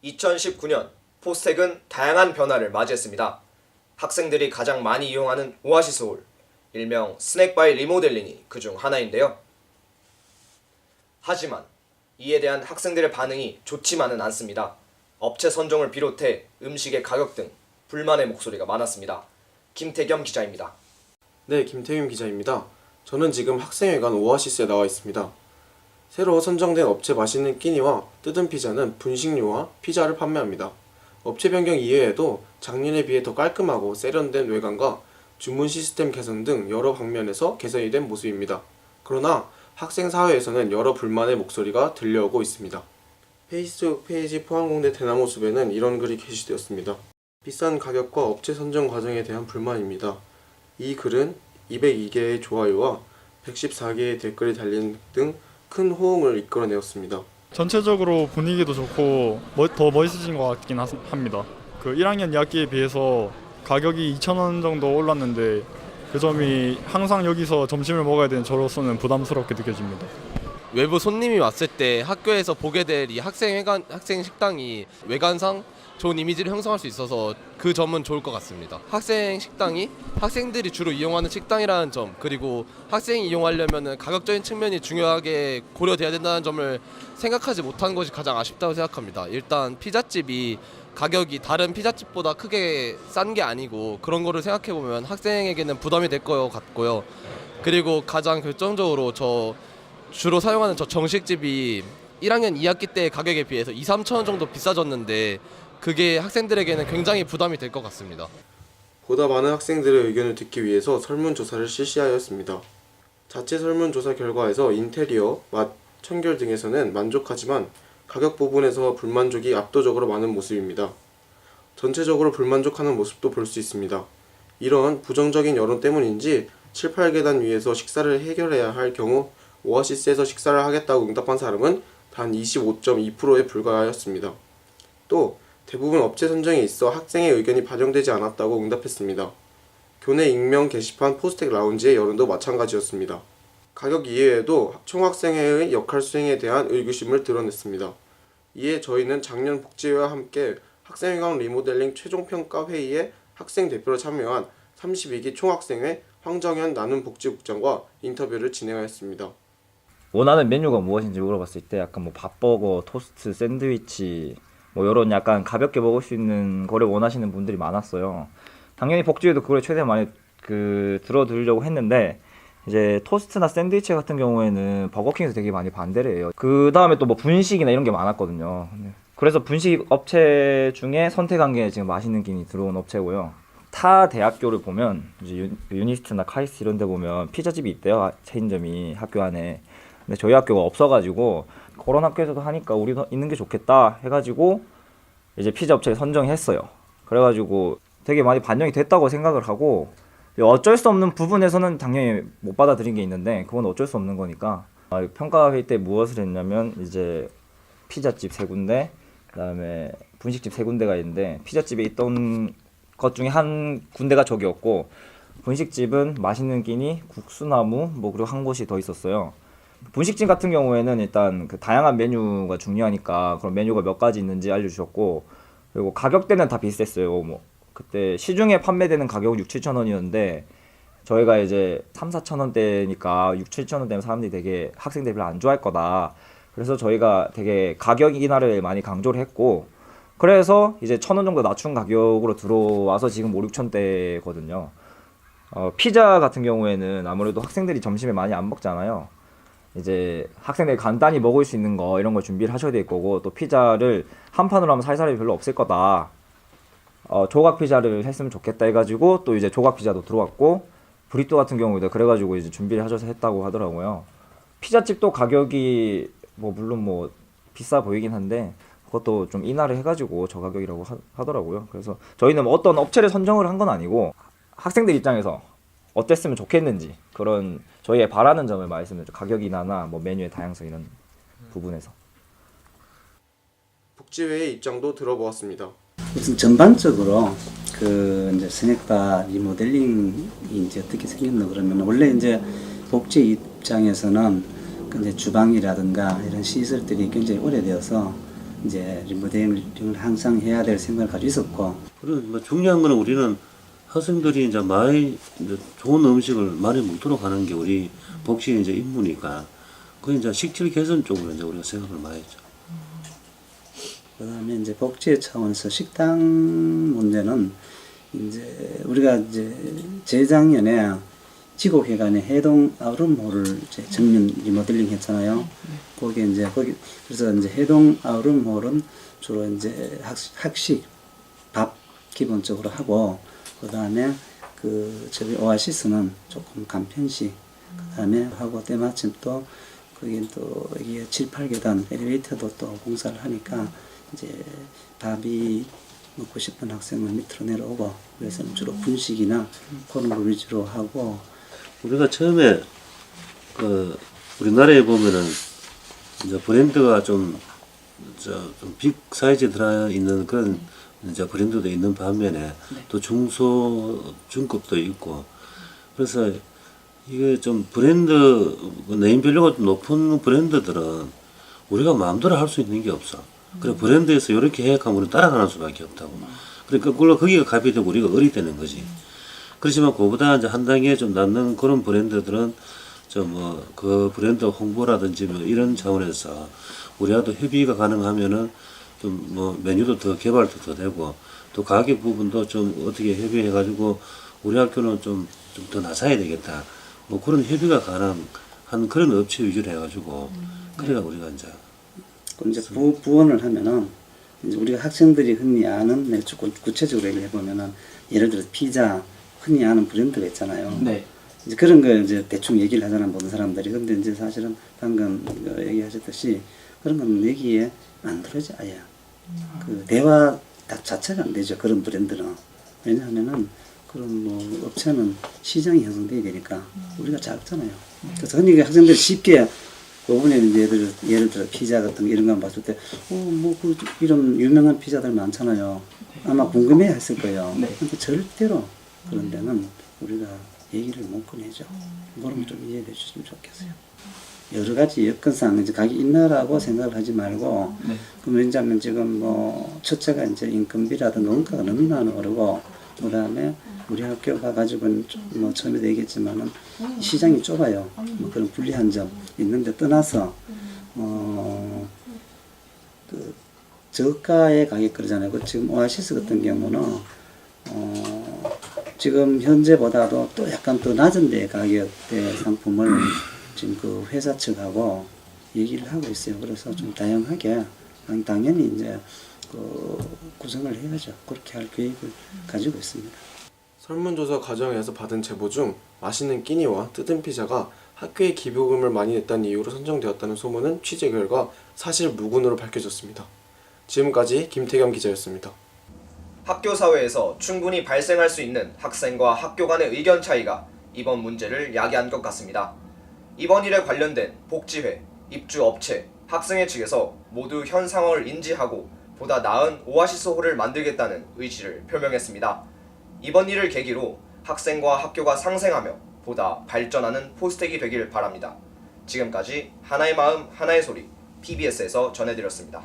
2019년 포스텍은 다양한 변화를 맞이했습니다. 학생들이 가장 많이 이용하는 오아시스홀, 일명 스낵바의 리모델링이 그중 하나인데요. 하지만 이에 대한 학생들의 반응이 좋지만은 않습니다. 업체 선정을 비롯해 음식의 가격 등 불만의 목소리가 많았습니다. 김태겸 기자입니다. 네, 김태균 기자입니다. 저는 지금 학생회관 오아시스에 나와 있습니다. 새로 선정된 업체 맛있는 끼니와 뜯은 피자는 분식류와 피자를 판매합니다. 업체 변경 이외에도 작년에 비해 더 깔끔하고 세련된 외관과 주문 시스템 개선 등 여러 방면에서 개선이 된 모습입니다. 그러나 학생 사회에서는 여러 불만의 목소리가 들려오고 있습니다. 페이스북 페이지 포항공대 대나무숲에는 이런 글이 게시되었습니다. 비싼 가격과 업체 선정 과정에 대한 불만입니다. 이 글은 202개의 좋아요와 114개의 댓글이 달린 등 큰 호응을 이끌어내었습니다. 전체적으로 분위기도 좋고 더 멋있어진 것 같긴 합니다. 그 1학년 2학기에 비해서 가격이 2,000원 정도 올랐는데 그 점이 항상 여기서 점심을 먹어야 되는 저로서는 부담스럽게 느껴집니다. 외부 손님이 왔을 때 학교에서 보게 될 이 학생 식당이 외관상 좋은 이미지를 형성할 수 있어서 그 점은 좋을 것 같습니다. 학생 식당이 학생들이 주로 이용하는 식당이라는 점, 그리고 학생이 이용하려면 가격적인 측면이 중요하게 고려돼야 된다는 점을 생각하지 못한 것이 가장 아쉽다고 생각합니다. 일단 피자집이 가격이 다른 피자집보다 크게 싼 게 아니고 그런 거를 생각해보면 학생에게는 부담이 될 것 같고요. 그리고 가장 결정적으로 주로 사용하는 정식집이 1학년 2학기 때 가격에 비해서 2-3천 원 정도 비싸졌는데 그게 학생들에게는 굉장히 부담이 될 것 같습니다. 보다 많은 학생들의 의견을 듣기 위해서 설문조사를 실시하였습니다. 자체 설문조사 결과에서 인테리어, 맛, 청결 등에서는 만족하지만 가격 부분에서 불만족이 압도적으로 많은 모습입니다. 전체적으로 불만족하는 모습도 볼 수 있습니다. 이런 부정적인 여론 때문인지 7, 8계단 위에서 식사를 해결해야 할 경우 오아시스에서 식사를 하겠다고 응답한 사람은 단 25.2%에 불과하였습니다. 또 대부분 업체 선정에 있어 학생의 의견이 반영되지 않았다고 응답했습니다. 교내 익명 게시판 포스텍 라운지의 여론도 마찬가지였습니다. 가격 이외에도 총학생회의 역할 수행에 대한 의구심을 드러냈습니다. 이에 저희는 작년 복지회와 함께 학생회관 리모델링 최종평가 회의에 학생 대표로 참여한 32기 총학생회 황정현 나눔복지국장과 인터뷰를 진행하였습니다. 원하는 메뉴가 무엇인지 물어봤을 때 약간 뭐 밥버거, 토스트, 샌드위치 뭐 이런 약간 가볍게 먹을 수 있는 거를 원하시는 분들이 많았어요. 당연히 복지에도 그걸 최대한 많이 들어드리려고 했는데 이제 토스트나 샌드위치 같은 경우에는 버거킹에서 되게 많이 반대를 해요. 그 다음에 또 뭐 분식이나 이런 게 많았거든요. 그래서 분식 업체 중에 선택한 게 지금 맛있는 끼니 들어온 업체고요. 타 대학교를 보면 이제 유니스트나 카이스트 이런 데 보면 피자집이 있대요. 체인점이 학교 안에. 근데 저희 학교가 없어가지고 그런 학교에서도 하니까 우리도 있는 게 좋겠다 해가지고 이제 피자 업체를 선정했어요. 그래가지고 되게 많이 반영이 됐다고 생각을 하고 어쩔 수 없는 부분에서는 당연히 못 받아들인 게 있는데 그건 어쩔 수 없는 거니까 평가 회의 때 무엇을 했냐면 이제 피자집 3군데 그다음에 분식집 3군데가 있는데 피자집에 있던 것 중에 한 군데가 저기였고 분식집은 맛있는 끼니, 국수나무 뭐 그리고 한 곳이 더 있었어요. 분식집 같은 경우에는 일단 그 다양한 메뉴가 중요하니까 그런 메뉴가 몇 가지 있는지 알려주셨고 그리고 가격대는 다 비슷했어요. 뭐 그때 시중에 판매되는 가격은 6-7천 원이었는데 저희가 이제 3-4천 원대니까 6-7천 원대면 사람들이 되게 학생들이 별로 안 좋아할 거다. 그래서 저희가 되게 가격 인하를 많이 강조를 했고 그래서 이제 1,000원 정도 낮춘 가격으로 들어와서 지금 5-6천대거든요. 피자 같은 경우에는 아무래도 학생들이 점심에 많이 안 먹잖아요. 이제 학생들이 간단히 먹을 수 있는 거 이런 걸 준비를 하셔야 될 거고 또 피자를 한 판으로 하면 살 사람이 별로 없을 거다. 조각 피자를 했으면 좋겠다 해가지고 또 이제 조각 피자도 들어왔고 브리또 같은 경우도 그래가지고 이제 준비를 하셔서 했다고 하더라고요. 피자집도 가격이 뭐 물론 뭐 비싸 보이긴 한데 그것도 좀 인하를 해가지고 저 가격이라고 하더라고요. 그래서 저희는 뭐 어떤 업체를 선정을 한 건 아니고 학생들 입장에서 어땠으면 좋겠는지 그런 저희의 바라는 점을 말씀드렸죠. 가격 인하나 뭐 메뉴의 다양성 이런 부분에서. 복지회의 입장도 들어보았습니다. 우선 전반적으로 그 이제 스낵바 리모델링이 이제 어떻게 생겼나 그러면 원래 이제 복지 입장에서는 이제 주방이라든가 이런 시설들이 굉장히 오래되어서 이제 리모델링을 항상 해야 될 생각을 가지고 있었고. 그리고 뭐 중요한 거는 우리는 학생들이 이제 많이 이제 좋은 음식을 많이 먹도록 하는 게 우리 복지의 이제 임무니까 그 이제 식질 개선 쪽으로 이제 우리가 생각을 많이 했죠. 그다음에 이제 복지 차원에서 식당 문제는 이제 우리가 이제 재작년에 지곡회관에 해동 아우름홀을 이제 전면 리모델링 했잖아요. 거기 이제 그래서 이제 해동 아우름홀은 주로 이제 학식 밥 기본적으로 하고, 그다음에 저기 오아시스는 조금 간편식, 그다음에 하고 때마침 또 거기 또 이게 7, 8계단 엘리베이터도 또 공사를 하니까 이제 밥이 먹고 싶은 학생은 밑으로 내려오고, 그래서 주로 분식이나 그런 걸 위주로 하고. 우리가 처음에 그 우리나라에 보면은 이제 브랜드가 좀 빅 사이즈에 들어 있는 그런 이제 브랜드도 있는 반면에 또 중소 중급도 있고, 그래서 이게 좀 브랜드 네임 밸류가 좀 높은 브랜드들은 우리가 마음대로 할 수 있는 게 없어. 그래 브랜드에서 이렇게 해약하면 우리는 따라가는 수밖에 없다고. 그러니까 그걸로 거기가 갑이 되고 우리가 을이 되는 거지. 그렇지만 그보다 이제 한 단계 좀 낮는 그런 브랜드들은 좀 뭐 그 브랜드 홍보라든지 뭐 이런 차원에서 우리와도 협의가 가능하면은 좀 뭐 메뉴도 더 개발도 더 되고, 또 가격 부분도 좀 어떻게 협의해 가지고 우리 학교는 좀 더 나서야 되겠다. 뭐 그런 협의가 가능한 그런 업체 위주로 해가지고 그래가 우리가 이제 그럼 이제 부원을 하면은 이제 우리가 학생들이 흔히 아는, 네, 조금 구체적으로 얘기해 보면은 예를 들어 피자 흔히 아는 브랜드가 있잖아요. 네. 이제 그런 거 이제 대충 얘기를 하잖아, 모든 사람들이. 근데 이제 사실은 방금 얘기하셨듯이 그런 건 얘기에 안 들어지 아예. 그 대화 자체가 안 되죠, 그런 브랜드는. 왜냐하면은 그런 뭐 업체는 시장이 형성돼야 되니까 우리가 작잖아요. 그래서 흔히 학생들이 쉽게 요번에 이제 예를 들어 피자 같은 거 이런 거 봤을 때, 이런 유명한 피자들 많잖아요. 아마 궁금해 했을 거예요. 네. 근데 절대로 그런 데는 우리가 얘기를 못 꺼내죠. 그런 좀 이해해 주시면 좋겠어요. 여러 가지 여건상 이제 가기 있나라고 생각을 하지 말고, 네. 그럼 왜냐하면 지금 뭐 첫째가 이제 인건비라든가 원가가 너무나 오르고, 그 다음에 우리 학교가 가지고는 뭐 처음에도 얘기했지만은 시장이 좁아요. 뭐 그런 불리한 점 있는데 떠나서 그 저가의 가격 그러잖아요. 그 지금 오아시스 같은 경우는 지금 현재보다도 또 약간 더 낮은 데 가격대 상품을 지금 그 회사 측하고 얘기를 하고 있어요. 그래서 좀 다양하게 당연히 이제 그 구성을 해야죠. 그렇게 할 계획을 가지고 있습니다. 설문조사 과정에서 받은 제보 중 맛있는 끼니와 뜯은 피자가 학교에 기부금을 많이 냈다는 이유로 선정되었다는 소문은 취재 결과 사실 무근으로 밝혀졌습니다. 지금까지 김태겸 기자였습니다. 학교 사회에서 충분히 발생할 수 있는 학생과 학교 간의 의견 차이가 이번 문제를 야기한 것 같습니다. 이번 일에 관련된 복지회, 입주업체, 학생회 측에서 모두 현 상황을 인지하고 보다 나은 오아시스홀을 만들겠다는 의지를 표명했습니다. 이번 일을 계기로 학생과 학교가 상생하며 보다 발전하는 포스텍이 되길 바랍니다. 지금까지 하나의 마음 하나의 소리 PBS에서 전해드렸습니다.